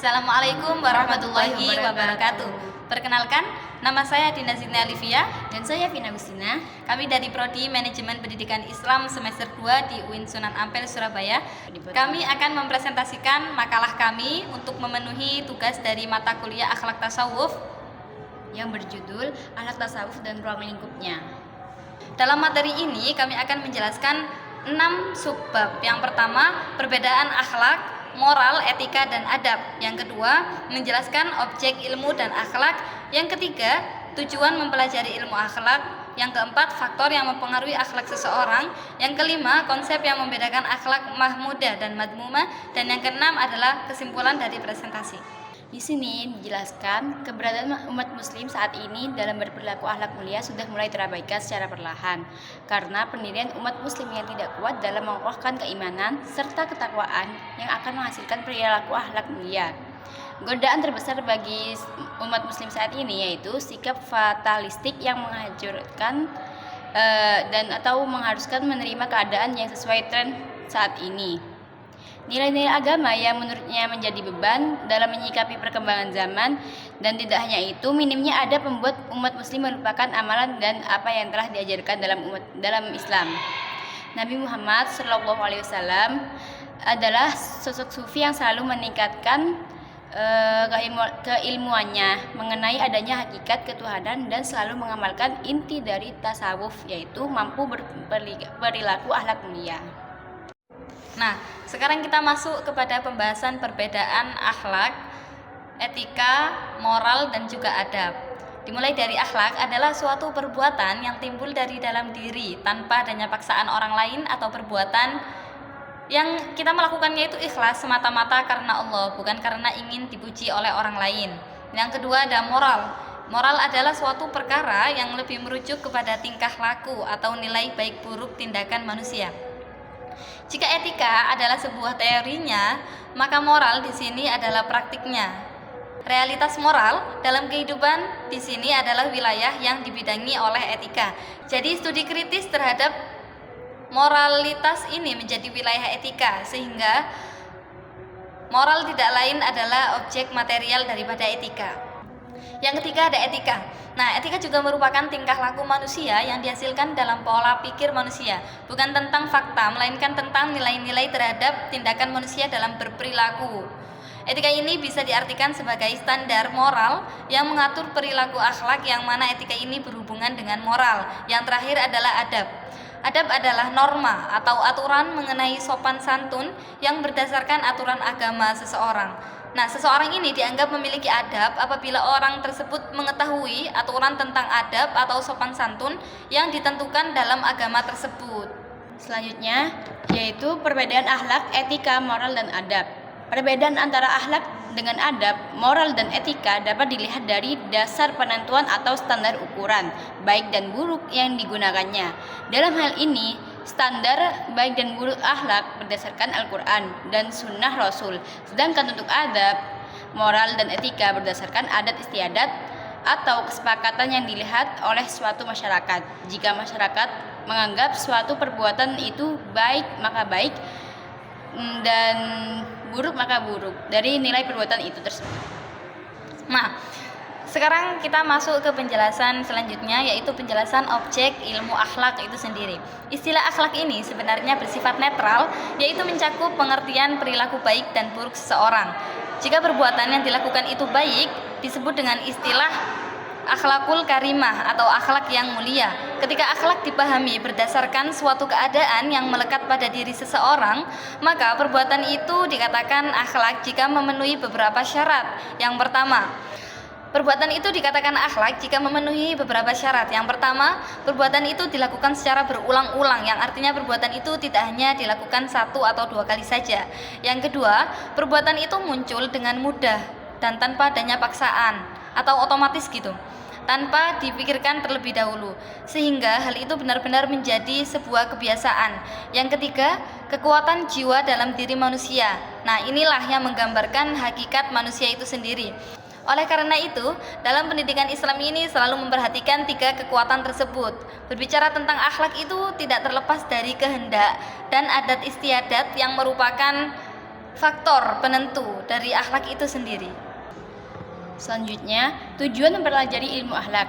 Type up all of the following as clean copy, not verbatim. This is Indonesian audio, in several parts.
Assalamualaikum warahmatullahi wabarakatuh. Perkenalkan, nama saya Dina Zidni Alivia. Dan saya Vina Gustina. Kami dari Prodi Manajemen Pendidikan Islam semester 2 di UIN Sunan Ampel, Surabaya. Kami akan mempresentasikan makalah kami untuk memenuhi tugas dari mata kuliah Akhlak Tasawuf yang berjudul Akhlak Tasawuf dan Ruang Lingkupnya. Dalam materi ini kami akan menjelaskan 6 subbab. Yang pertama, perbedaan akhlak, moral, etika, dan adab. Yang kedua, menjelaskan objek ilmu dan akhlak. Yang ketiga, tujuan mempelajari ilmu akhlak. Yang keempat, faktor yang mempengaruhi akhlak seseorang. Yang kelima, konsep yang membedakan akhlak mahmudah dan madmumah. Dan yang keenam adalah kesimpulan dari presentasi. Di sini dijelaskan keberadaan umat muslim saat ini dalam berperilaku akhlak mulia sudah mulai terabaikan secara perlahan karena pendirian umat muslim yang tidak kuat dalam mengokohkan keimanan serta ketakwaan yang akan menghasilkan perilaku akhlak mulia. Godaan terbesar bagi umat muslim saat ini yaitu sikap fatalistik yang menghancurkan dan atau mengharuskan menerima keadaan yang sesuai tren saat ini. Nilai-nilai agama yang menurutnya menjadi beban dalam menyikapi perkembangan zaman, dan tidak hanya itu, minimnya adab membuat umat muslim melupakan amalan dan apa yang telah diajarkan dalam Islam. Nabi Muhammad SAW adalah sosok sufi yang selalu meningkatkan keilmuannya mengenai adanya hakikat ketuhanan dan selalu mengamalkan inti dari tasawuf, yaitu mampu berperilaku akhlak mulia. Nah, sekarang kita masuk kepada pembahasan perbedaan akhlak, etika, moral, dan juga adab. Dimulai dari akhlak adalah suatu perbuatan yang timbul dari dalam diri tanpa adanya paksaan orang lain atau perbuatan yang kita melakukannya itu ikhlas semata-mata karena Allah, bukan karena ingin dipuji oleh orang lain. Yang kedua ada moral. Moral adalah suatu perkara yang lebih merujuk kepada tingkah laku atau nilai baik buruk tindakan manusia. Jika etika adalah sebuah teorinya, maka moral di sini adalah praktiknya. Realitas moral dalam kehidupan di sini adalah wilayah yang dibidangi oleh etika. Jadi studi kritis terhadap moralitas ini menjadi wilayah etika, sehingga moral tidak lain adalah objek material daripada etika. Yang ketiga ada etika. Nah, etika juga merupakan tingkah laku manusia yang dihasilkan dalam pola pikir manusia, bukan tentang fakta, melainkan tentang nilai-nilai terhadap tindakan manusia dalam berperilaku. Etika ini bisa diartikan sebagai standar moral yang mengatur perilaku akhlak, yang mana etika ini berhubungan dengan moral. Yang terakhir adalah adab. Adab adalah norma atau aturan mengenai sopan santun yang berdasarkan aturan agama seseorang. Nah, seseorang ini dianggap memiliki adab apabila orang tersebut mengetahui aturan tentang adab atau sopan santun yang ditentukan dalam agama tersebut. Selanjutnya yaitu perbedaan akhlak, etika, moral, dan adab. Perbedaan antara akhlak dengan adab, moral, dan etika dapat dilihat dari dasar penentuan atau standar ukuran baik dan buruk yang digunakannya. Dalam hal ini, standar baik dan buruk akhlak berdasarkan Al-Quran dan Sunnah Rasul, sedangkan untuk adab, moral, dan etika berdasarkan adat istiadat atau kesepakatan yang dilihat oleh suatu masyarakat. Jika masyarakat menganggap suatu perbuatan itu baik, maka baik, dan buruk maka buruk dari nilai perbuatan itu tersebut. Nah, sekarang kita masuk ke penjelasan selanjutnya, yaitu penjelasan objek ilmu akhlak itu sendiri. Istilah akhlak ini sebenarnya bersifat netral, yaitu mencakup pengertian perilaku baik dan buruk seseorang. Jika perbuatan yang dilakukan itu baik, disebut dengan istilah akhlakul karimah atau akhlak yang mulia. Ketika akhlak dipahami berdasarkan suatu keadaan yang melekat pada diri seseorang, maka perbuatan itu dikatakan akhlak jika memenuhi beberapa syarat. Yang pertama, perbuatan itu dikatakan akhlak jika memenuhi beberapa syarat. Yang pertama, perbuatan itu dilakukan secara berulang-ulang, yang artinya perbuatan itu tidak hanya dilakukan 1 atau 2 kali saja. Yang kedua, perbuatan itu muncul dengan mudah dan tanpa adanya paksaan atau otomatis gitu, tanpa dipikirkan terlebih dahulu, sehingga hal itu benar-benar menjadi sebuah kebiasaan. Yang ketiga, kekuatan jiwa dalam diri manusia. Nah, inilah yang menggambarkan hakikat manusia itu sendiri. Oleh karena itu, dalam pendidikan Islam ini selalu memperhatikan 3 kekuatan tersebut. Berbicara tentang akhlak itu tidak terlepas dari kehendak dan adat istiadat yang merupakan faktor penentu dari akhlak itu sendiri. Selanjutnya, tujuan mempelajari ilmu akhlak.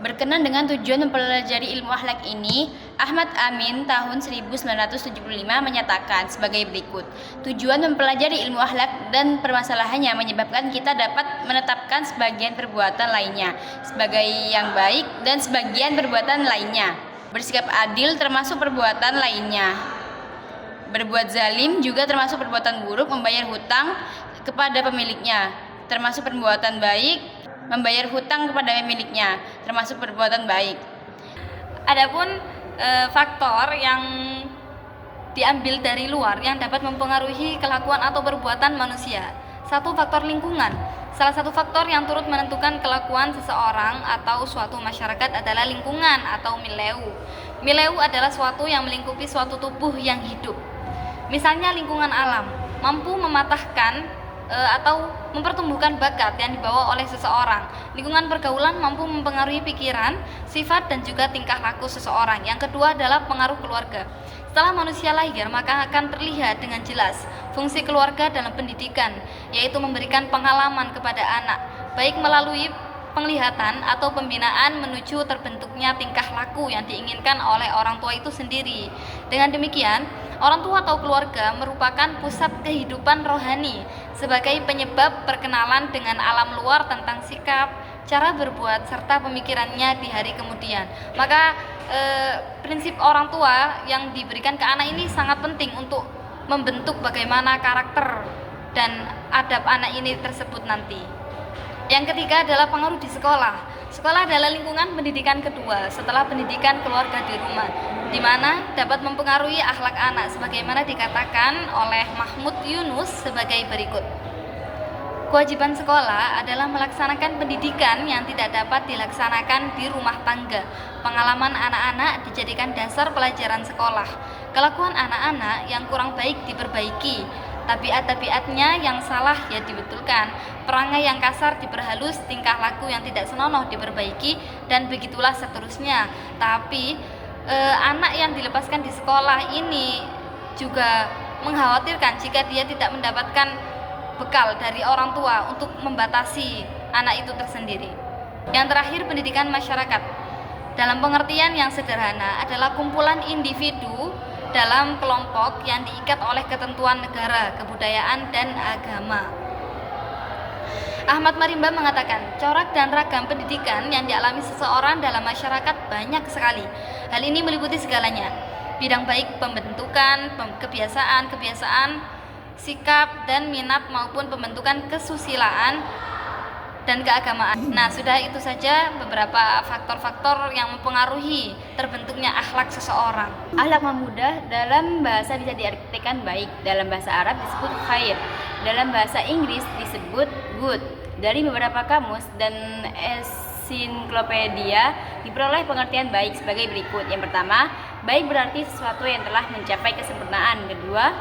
Berkenan dengan tujuan mempelajari ilmu akhlak ini, Ahmad Amin tahun 1975 menyatakan sebagai berikut. Tujuan mempelajari ilmu akhlak dan permasalahannya menyebabkan kita dapat menetapkan sebagian perbuatan lainnya sebagai yang baik dan sebagian perbuatan lainnya bersikap adil termasuk perbuatan lainnya. Berbuat zalim juga termasuk perbuatan buruk, membayar hutang kepada pemiliknya termasuk perbuatan baik, membayar hutang kepada pemiliknya termasuk perbuatan baik. Adapun faktor yang diambil dari luar yang dapat mempengaruhi kelakuan atau perbuatan manusia. Satu, faktor lingkungan. Salah satu faktor yang turut menentukan kelakuan seseorang atau suatu masyarakat adalah lingkungan atau milieu. Milieu adalah suatu yang melingkupi suatu tubuh yang hidup. Misalnya lingkungan alam mampu mematahkan atau mempertumbuhkan bakat yang dibawa oleh seseorang. Lingkungan pergaulan mampu mempengaruhi pikiran, sifat, dan juga tingkah laku seseorang. Yang kedua adalah pengaruh keluarga. Setelah manusia lahir, maka akan terlihat dengan jelas fungsi keluarga dalam pendidikan, yaitu memberikan pengalaman kepada anak, baik melalui penglihatan atau pembinaan menuju terbentuknya tingkah laku yang diinginkan oleh orang tua itu sendiri. Dengan demikian, orang tua atau keluarga merupakan pusat kehidupan rohani sebagai penyebab perkenalan dengan alam luar tentang sikap, cara berbuat, serta pemikirannya di hari kemudian. Maka prinsip orang tua yang diberikan ke anak ini sangat penting untuk membentuk bagaimana karakter dan adab anak ini tersebut nanti. Yang ketiga adalah pengaruh di sekolah. Sekolah adalah lingkungan pendidikan kedua setelah pendidikan keluarga di rumah, di mana dapat mempengaruhi akhlak anak sebagaimana dikatakan oleh Mahmud Yunus sebagai berikut. Kewajiban sekolah adalah melaksanakan pendidikan yang tidak dapat dilaksanakan di rumah tangga. Pengalaman anak-anak dijadikan dasar pelajaran sekolah. Kelakuan anak-anak yang kurang baik diperbaiki, tabiat-tabiatnya yang salah ya dibetulkan, perangai yang kasar diperhalus, tingkah laku yang tidak senonoh diperbaiki, dan begitulah seterusnya. Tapi anak yang dilepaskan di sekolah ini juga mengkhawatirkan jika dia tidak mendapatkan bekal dari orang tua untuk membatasi anak itu tersendiri. Yang terakhir, pendidikan masyarakat. Dalam pengertian yang sederhana adalah kumpulan individu dalam kelompok yang diikat oleh ketentuan negara, kebudayaan, dan agama. Ahmad Marimba mengatakan, corak dan ragam pendidikan yang dialami seseorang dalam masyarakat banyak sekali. Hal ini meliputi segalanya, bidang baik pembentukan, kebiasaan, sikap dan minat maupun pembentukan kesusilaan dan keagamaan. Nah, sudah itu saja beberapa faktor-faktor yang mempengaruhi terbentuknya akhlak seseorang. Akhlak mudah dalam bahasa bisa diartikan baik, dalam bahasa Arab disebut khair, dalam bahasa Inggris disebut good. Dari beberapa kamus dan ensiklopedia diperoleh pengertian baik sebagai berikut. Yang pertama, baik berarti sesuatu yang telah mencapai kesempurnaan. Kedua,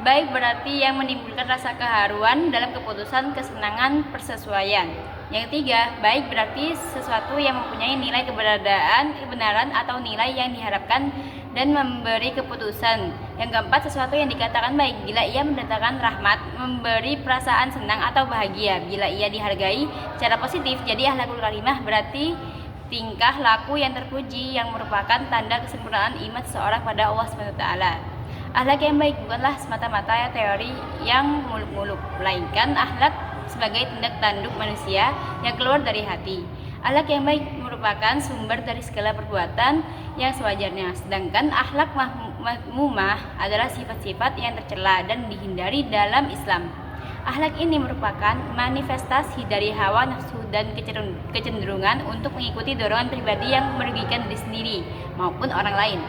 baik berarti yang menimbulkan rasa keharuan dalam keputusan, kesenangan, persesuaian. Yang ketiga, baik berarti sesuatu yang mempunyai nilai kebenaran atau nilai yang diharapkan dan memberi keputusan. Yang keempat, sesuatu yang dikatakan baik bila ia mendatangkan rahmat, memberi perasaan senang atau bahagia. Bila ia dihargai secara positif, jadi akhlakul karimah berarti tingkah laku yang terpuji yang merupakan tanda kesempurnaan iman seseorang pada Allah SWT. Akhlak yang baik bukanlah semata-mata teori yang muluk-muluk, melainkan akhlak sebagai tindak tanduk manusia yang keluar dari hati. Akhlak yang baik merupakan sumber dari segala perbuatan yang sewajarnya, sedangkan akhlak mazmumah adalah sifat-sifat yang tercela dan dihindari dalam Islam. Akhlak ini merupakan manifestasi dari hawa nafsu dan kecenderungan untuk mengikuti dorongan pribadi yang merugikan diri sendiri maupun orang lain.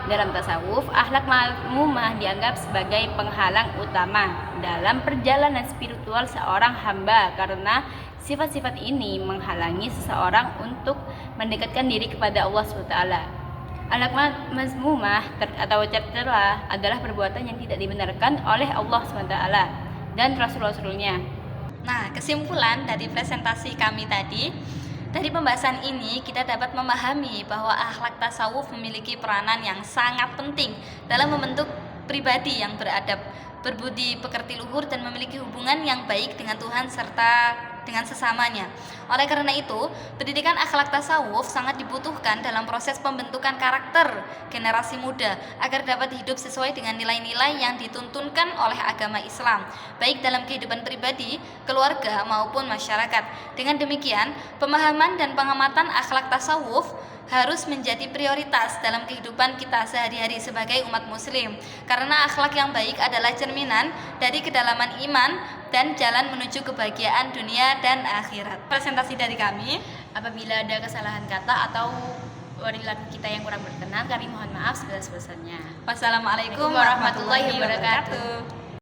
Dalam tasawuf, akhlak mazmumah dianggap sebagai penghalang utama dalam perjalanan spiritual seorang hamba karena sifat-sifat ini menghalangi seseorang untuk mendekatkan diri kepada Allah SWT. Akhlak mazmumah atau tercela adalah perbuatan yang tidak dibenarkan oleh Allah SWT dan Rasul-Rasulnya. Nah, kesimpulan dari presentasi kami tadi, dari pembahasan ini kita dapat memahami bahwa akhlak tasawuf memiliki peranan yang sangat penting dalam membentuk pribadi yang beradab, berbudi pekerti luhur, dan memiliki hubungan yang baik dengan Tuhan serta dengan sesamanya. Oleh karena itu, pendidikan akhlak tasawuf sangat dibutuhkan dalam proses pembentukan karakter generasi muda agar dapat hidup sesuai dengan nilai-nilai yang dituntunkan oleh agama Islam, baik dalam kehidupan pribadi, keluarga, maupun masyarakat. Dengan demikian, pemahaman dan pengamatan akhlak tasawuf harus menjadi prioritas dalam kehidupan kita sehari-hari sebagai umat muslim, karena akhlak yang baik adalah cerminan dari kedalaman iman dan jalan menuju kebahagiaan dunia dan akhirat. Presentasi dari kami. Apabila ada kesalahan kata atau perilaku kita yang kurang berkenan, kami mohon maaf sebesar-besarnya. Wassalamualaikum warahmatullahi wabarakatuh.